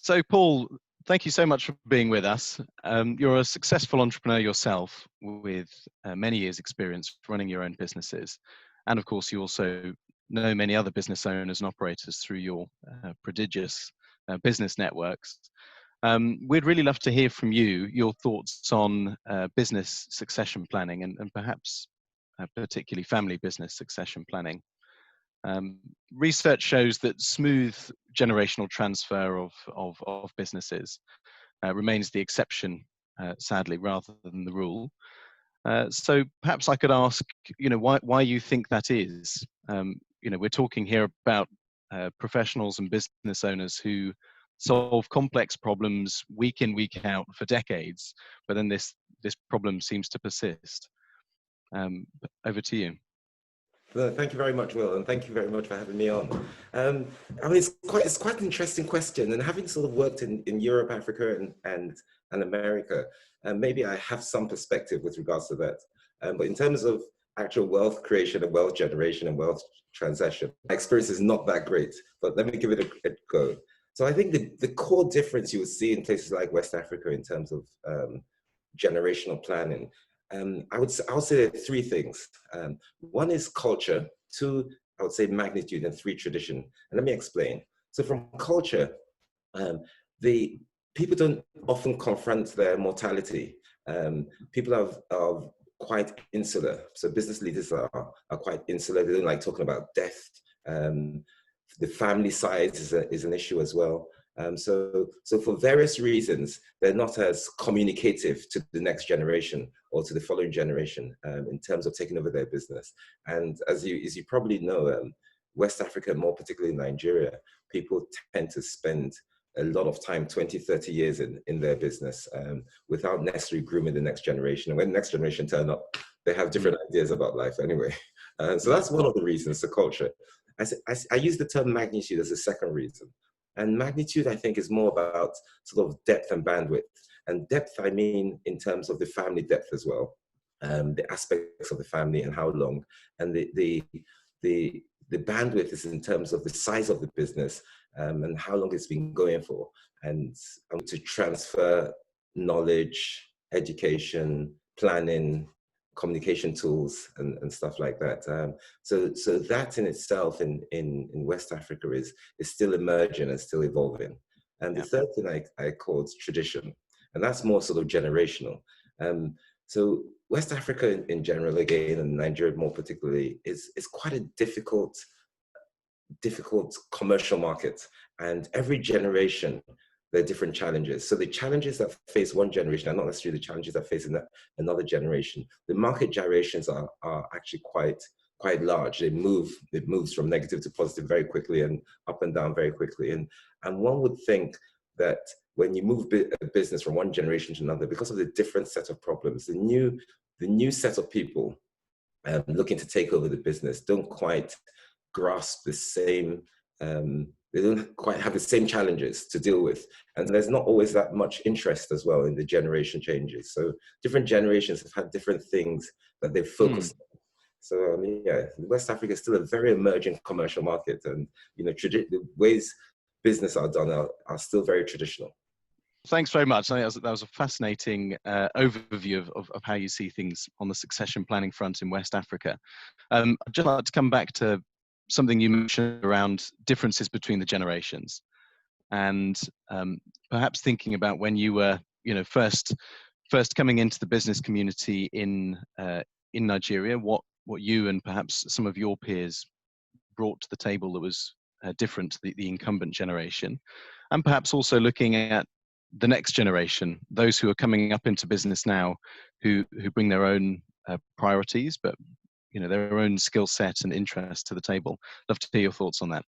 So, Paul, thank you so much for being with us. You're a successful entrepreneur yourself with many years' experience running your own businesses. And of course, you also know many other business owners and operators through your prodigious business networks. We'd really love to hear from you, your thoughts on business succession planning and perhaps particularly family business succession planning. Research shows that smooth generational transfer of businesses remains the exception, sadly, rather than the rule. So perhaps I could ask, why you think that is. We're talking here about professionals and business owners who solve complex problems week in, week out for decades, but then this problem seems to persist. Over to you. Well, thank you very much, Will, and thank you very much for having me on. It's quite an interesting question, and having sort of worked in Europe, Africa, and America, maybe I have some perspective with regards to that. But in terms of actual wealth creation and wealth generation and wealth transaction, my experience is not that great. But let me give it a go. So I think the core difference you would see in places like West Africa in terms of generational planning. I'll say there are three things. One is culture, two, I would say magnitude, and three, tradition. And let me explain. So from culture, the people don't often confront their mortality. People are quite insular. So business leaders are quite insular. They don't like talking about death. The family side is an issue as well. So for various reasons, they're not as communicative to the next generation or to the following generation in terms of taking over their business. And as you probably know, West Africa, more particularly Nigeria, people tend to spend a lot of time, 20, 30 years in their business without necessarily grooming the next generation. And when the next generation turn up, they have different ideas about life anyway. So that's one of the reasons, the culture. I use the term magnitude as a second reason. And magnitude, I think, is more about sort of depth and bandwidth. And depth, I mean, in terms of the family depth as well, the aspects of the family and how long. And the bandwidth is in terms of the size of the business and how long it's been going for. And to transfer knowledge, education, planning, communication tools and stuff like that. So that in itself in West Africa is still emerging and still evolving. And the third thing I called tradition, and that's more sort of generational. So West Africa in general, again, and Nigeria more particularly, is quite a difficult commercial market. And every generation, there are different challenges. So the challenges that face one generation are not necessarily the challenges that face another generation. The market gyrations are actually quite large. It moves from negative to positive very quickly and up and down very quickly. And one would think that when you move a business from one generation to another, because of the different set of problems, the new set of people looking to take over the business don't quite grasp the same they don't quite have the same challenges to deal with. And there's not always that much interest as well in the generation changes. So different generations have had different things that they've focused on. So, West Africa is still a very emerging commercial market. And, the ways business are done are still very traditional. Thanks very much. I think that was a fascinating overview of how you see things on the succession planning front in West Africa. I'd just like to come back to something you mentioned around differences between the generations, and perhaps thinking about when you were, first coming into the business community in Nigeria, what you and perhaps some of your peers brought to the table that was different to the incumbent generation, and perhaps also looking at the next generation, those who are coming up into business now, who bring their own priorities, but their own skill set and interest to the table. Love to hear your thoughts on that.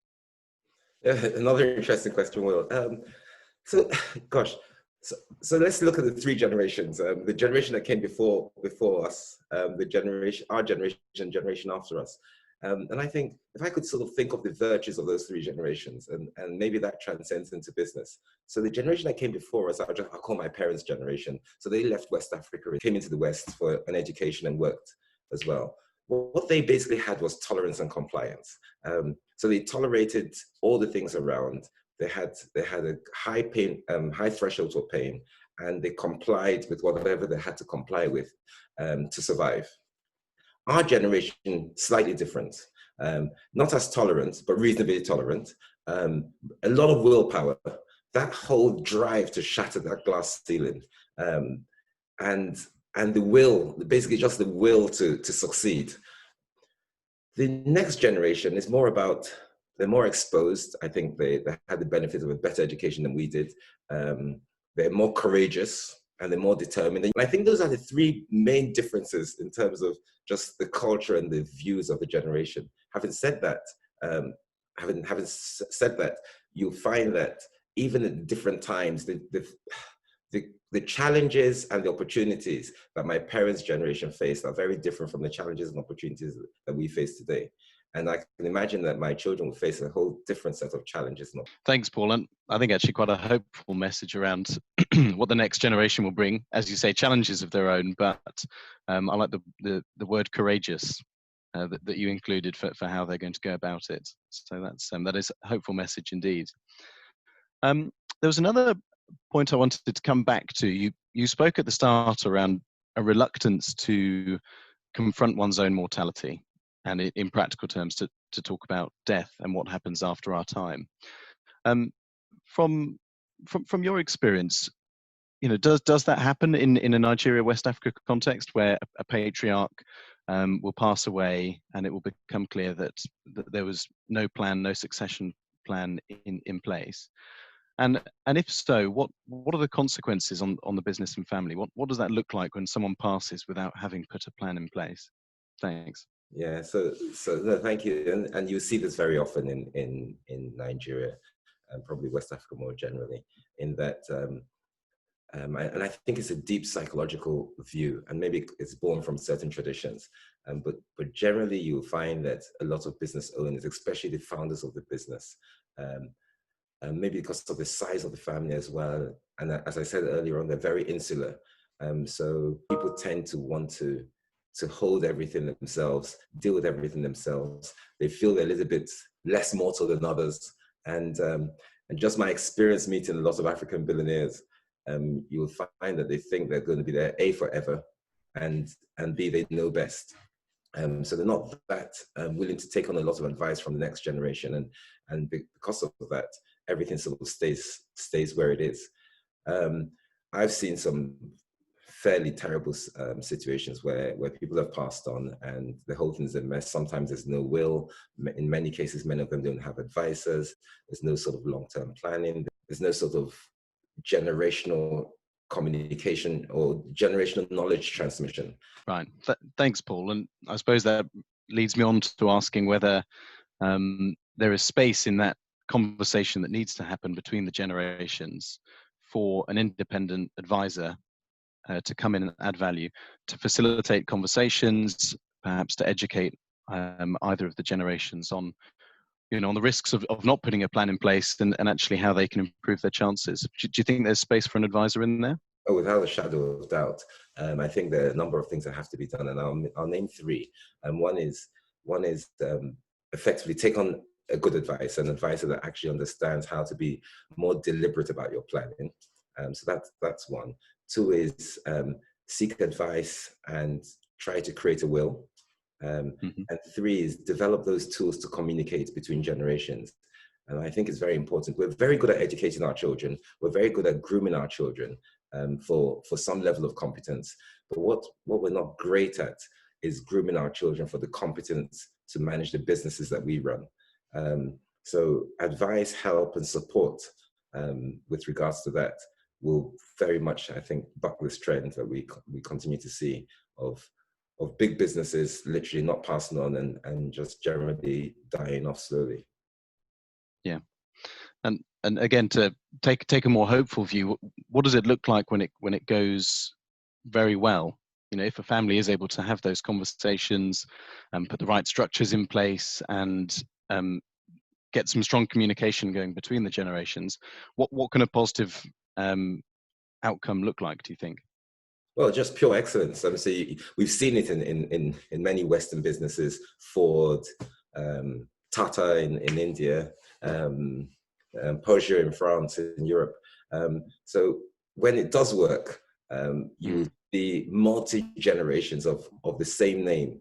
Yeah, another interesting question, Will. So let's look at the three generations. The generation that came before us, our generation after us. And I think if I could sort of think of the virtues of those three generations, and maybe that transcends into business. So the generation that came before us, I'll call my parents' generation. So they left West Africa and came into the West for an education and worked as well. What they basically had was tolerance and compliance. So they tolerated all the things around, they had a high pain, high threshold for pain, and they complied with whatever they had to comply with to survive. Our generation, slightly different, not as tolerant, but reasonably tolerant. A lot of willpower, that whole drive to shatter that glass ceiling, and the will, basically just the will to succeed. The next generation is more about, they're more exposed. I think they had the benefit of a better education than we did. They're more courageous and they're more determined. And I think those are the three main differences in terms of just the culture and the views of the generation. Having said that, you'll find that even at different times, the challenges and the opportunities that my parents' generation faced are very different from the challenges and opportunities that we face today. And I can imagine that my children will face a whole different set of challenges now. Thanks, Paul. And I think actually quite a hopeful message around what the next generation will bring. As you say, challenges of their own, but I like the word courageous that you included for how they're going to go about it. So that is a hopeful message indeed. There was another point I wanted to come back to. You spoke at the start around a reluctance to confront one's own mortality, and in practical terms to talk about death and what happens after our time. From your experience, does that happen in a Nigeria, West Africa context where a patriarch will pass away and it will become clear that there was no plan, no succession plan in place? And if so, what are the consequences on the business and family? What does that look like when someone passes without having put a plan in place? Thanks. Yeah, so no, thank you. And you see this very often in Nigeria and probably West Africa more generally, in that, and I think it's a deep psychological view, and maybe it's born from certain traditions. But generally, you'll find that a lot of business owners, especially the founders of the business, maybe because of the size of the family as well. And as I said earlier on, they're very insular. So people tend to want to hold everything themselves, deal with everything themselves. They feel they're a little bit less mortal than others. And just my experience meeting a lot of African billionaires, you will find that they think they're going to be there, A, forever, and B, they know best. So they're not that willing to take on a lot of advice from the next generation. And because of that, everything sort of stays where it is. I've seen some fairly terrible situations where people have passed on and the whole thing's a mess. Sometimes there's no will. In many cases, many of them don't have advisors. There's no sort of long-term planning. There's no sort of generational communication or generational knowledge transmission. Right. Thanks, Paul. And I suppose that leads me on to asking whether there is space in that conversation that needs to happen between the generations for an independent advisor to come in and add value, to facilitate conversations, perhaps to educate either of the generations on the risks of not putting a plan in place and actually how they can improve their chances. Do you think there's space for an advisor in there? Oh, without a shadow of doubt. I think there are a number of things that have to be done, and I'll name three. One is effectively take on a good advisor, an advisor that actually understands how to be more deliberate about your planning. So that's one. Two is seek advice and try to create a will. And three is develop those tools to communicate between generations. And I think it's very important. We're very good at educating our children. We're very good at grooming our children for some level of competence. But what we're not great at is grooming our children for the competence to manage the businesses that we run. So advice, help, and support with regards to that will very much, I think, buck this trend that we continue to see of big businesses literally not passing on and just generally dying off slowly. Yeah. And again, to take a more hopeful view, what does it look like when it goes very well? If a family is able to have those conversations and put the right structures in place and get some strong communication going between the generations, what can a positive outcome look like, do you think? Well, just pure excellence. Obviously, we've seen it in many Western businesses. Ford, Tata in India, Persia in France, in Europe. So when it does work, you the multi-generations of the same name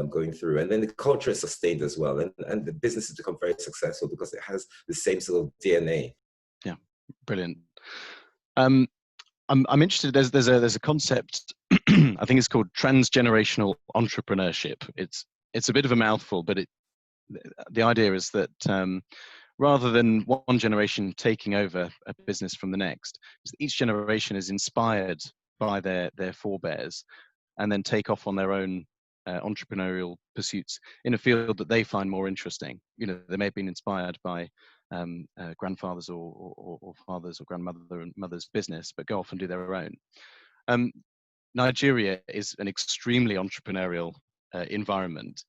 going through, and then the culture is sustained as well, and the business has become very successful because it has the same sort of DNA. Yeah, brilliant. I'm interested. There's a concept. I think it's called transgenerational entrepreneurship. It's a bit of a mouthful, but the idea is that rather than one generation taking over a business from the next, each generation is inspired by their forebears and then take off on their own entrepreneurial pursuits in a field that they find more interesting. You know, they may have been inspired by grandfathers or fathers or grandmother and mother's business, but go off and do their own. Nigeria is an extremely entrepreneurial environment.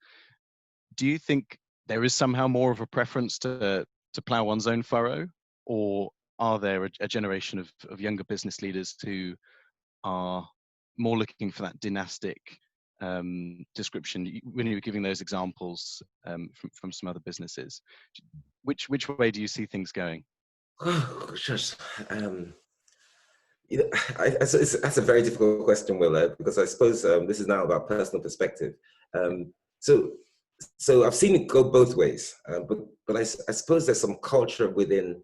Do you think there is somehow more of a preference to plough one's own furrow, or are there a generation of younger business leaders who are more looking for that dynastic description? When you were giving those examples from some other businesses, which way do you see things going? Oh, just, you know, that's a very difficult question, Will, because I suppose this is now about personal perspective. So I've seen it go both ways, but I suppose there's some culture within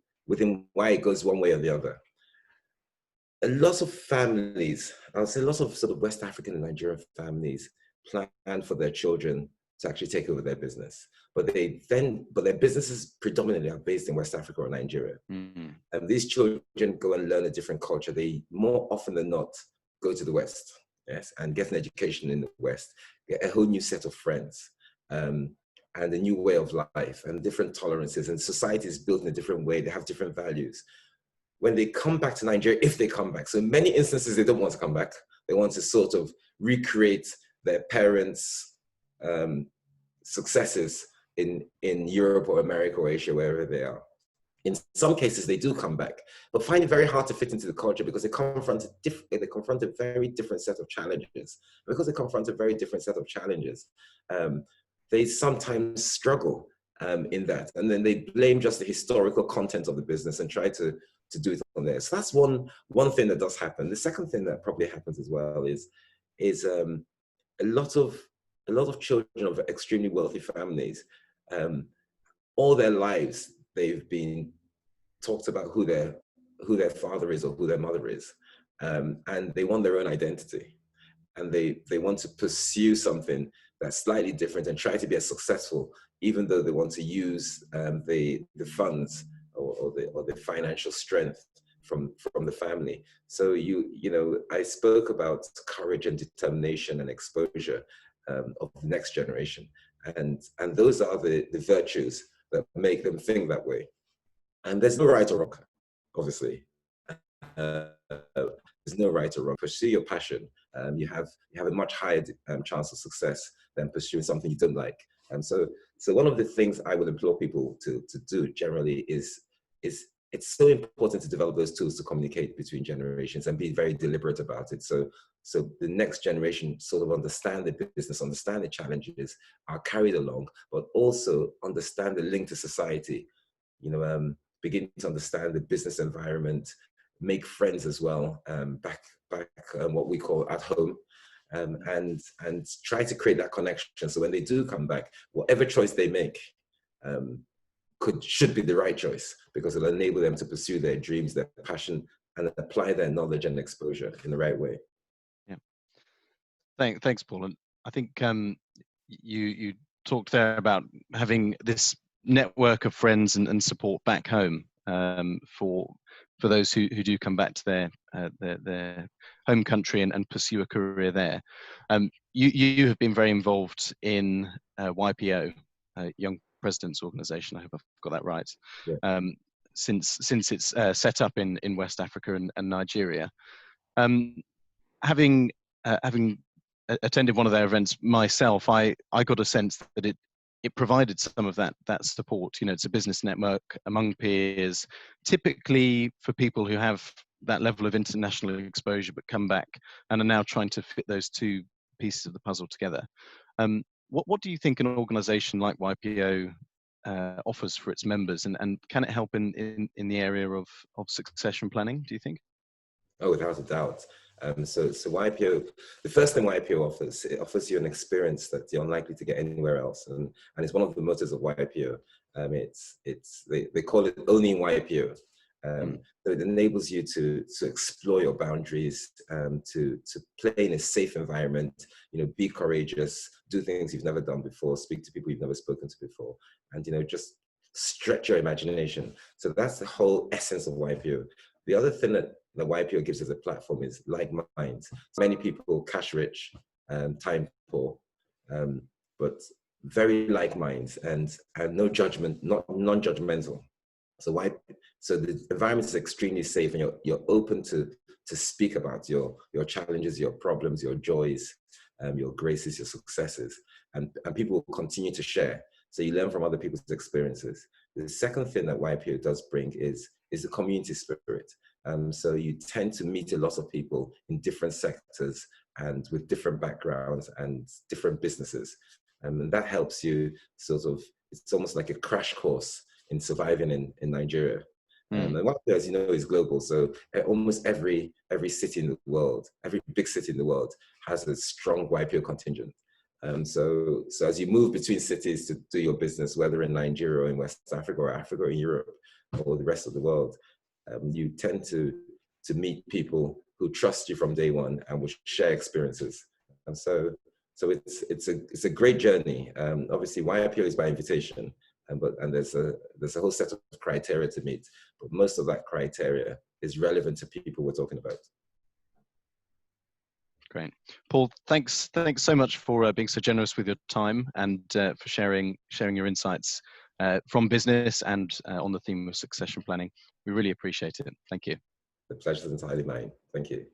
why it goes one way or the other. A lot of families, I'll say lots of sort of West African and Nigerian families plan for their children to actually take over their business. But their businesses predominantly are based in West Africa or Nigeria. Mm-hmm. And these children go and learn a different culture. They more often than not go to the West, yes, and get an education in the West, get a whole new set of friends, and a new way of life and different tolerances. And society is built in a different way. They have different values. When they come back to Nigeria, if they come back, so in many instances, they don't want to come back. They want to sort of recreate their parents' successes in Europe or America or Asia, wherever they are. In some cases, they do come back, but find it very hard to fit into the culture because they confront a very different set of challenges. Because they confront a very different set of challenges, they sometimes struggle in that. And then they blame just the historical content of the business and try to do it on there. So that's one thing that does happen. The second thing that probably happens as well is a lot of children of extremely wealthy families, all their lives they've been talked about who their father is or who their mother is, and they want their own identity, and they want to pursue something that's slightly different and try to be as successful, even though they want to use the funds or the financial strength from the family. So you know, I spoke about courage and determination and exposure of the next generation, and those are the virtues that make them think that way. And there's no right or wrong, obviously. There's no right or wrong. Pursue your passion. You have a much higher chance of success than pursuing something you don't like. And so one of the things I would implore people to do generally is it's so important to develop those tools to communicate between generations and be very deliberate about it. So the next generation sort of understand the business, understand the challenges, are carried along, but also understand the link to society. You know, begin to understand the business environment, make friends as well, back what we call at home, and try to create that connection. So when they do come back, whatever choice they make should be the right choice, because it'll enable them to pursue their dreams, their passion, and apply their knowledge and exposure in the right way. Yeah. Thanks, Paul. And I think you talked there about having this network of friends and support back home for those who do come back to their home country and pursue a career there. You have been very involved in YPO, Young Presidents Organization. I hope I've got that right. Yeah. Since it's set up in West Africa and Nigeria. Having attended one of their events myself, I got a sense that it provided some of that support. You know, it's a business network among peers, typically for people who have that level of international exposure but come back and are now trying to fit those two pieces of the puzzle together. What do you think an organization like YPO offers for its members, and can it help in the area of succession planning, do you think? Oh, without a doubt. So YPO, the first thing YPO offers, it offers you an experience that you're unlikely to get anywhere else, and it's one of the motors of YPO. They call it owning YPO. Mm. So it enables you to explore your boundaries, to play in a safe environment. Be courageous, do things you've never done before, speak to people you've never spoken to before, and just stretch your imagination. So that's the whole essence of YPO. The other thing that the YPO gives as a platform is like minds. So many people cash rich, time poor, but very like minds, and no judgment, not non-judgmental. So the environment is extremely safe, and you're open to speak about your challenges, your problems, your joys, your graces, your successes, and people will continue to share. So you learn from other people's experiences. The second thing that YPO does bring is the community spirit. So you tend to meet a lot of people in different sectors and with different backgrounds and different businesses. And that helps you sort of, it's almost like a crash course in surviving in Nigeria. And YPO, as you know, is global. So almost every city in the world, every big city in the world has a strong YPO contingent. So as you move between cities to do your business, whether in Nigeria or in West Africa or in Europe or the rest of the world, you tend to meet people who trust you from day one and will share experiences. And so it's a great journey. Obviously, YPO is by invitation, and there's a whole set of criteria to meet, but most of that criteria is relevant to people we're talking about. Great. Paul, thanks so much for being so generous with your time and for sharing your insights from business and on the theme of succession planning. We really appreciate it. Thank you. The pleasure is entirely mine. Thank you.